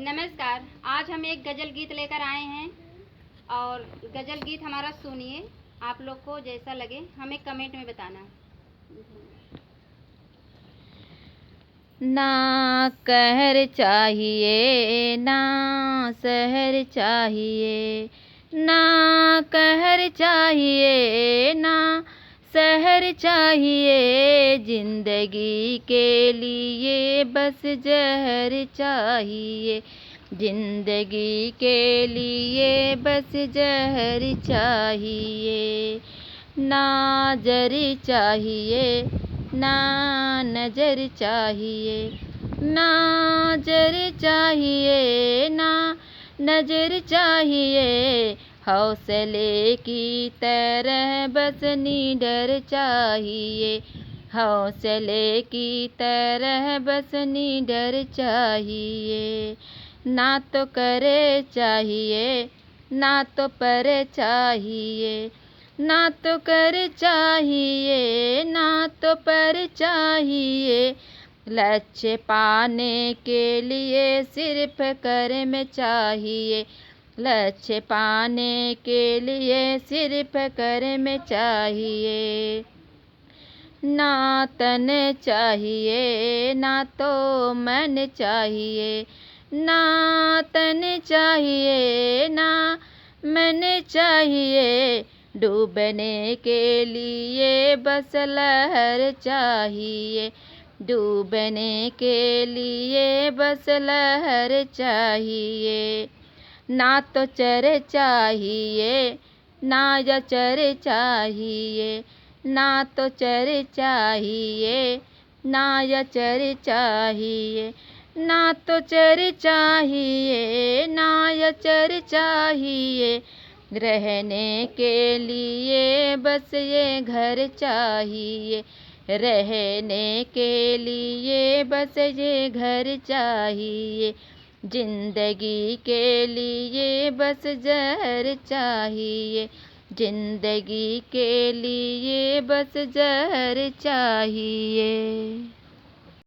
नमस्कार। आज हम एक गज़ल गीत लेकर आए हैं और गज़ल गीत हमारा सुनिए। आप लोग को जैसा लगे हमें कमेंट में बताना। ना कहर चाहिए ना सहर चाहिए, ना कहर चाहिए ना सहर चाहिए, जिंदगी के लिए बस जहर चाहिए, जिंदगी के लिए बस जहर चाहिए। ना जर चाहिए ना नजर चाहिए, ना जर चाहिए ना नजर चाहिए, हौसले की तरह बस निडर चाहिए, हौसले की तरह बस निडर चाहिए। ना तो करे चाहिए ना तो पर चाहिए, ना तो कर चाहिए ना तो पर चाहिए, लक्ष्य पाने के लिए सिर्फ कर्म चाहिए, लक्ष्य पाने के लिए सिर्फ कर्म चाहिए। ना तन चाहिए ना तो मन चाहिए, ना तन चाहिए ना मन चाहिए, डूबने के लिए बस लहर चाहिए, डूबने के लिए बस लहर चाहिए। ना तो चर चाहिए ना अचर चाहिए, ना तो चर चाहिए ना अचर चाहिए, ना तो चर चाहिए ना अचर चाहिए, रहने के लिए बस ये घर चाहिए, रहने के लिए बस ये घर चाहिए, जिंदगी के लिए बस जहर चाहिए, जिंदगी के लिए बस जहर चाहिए।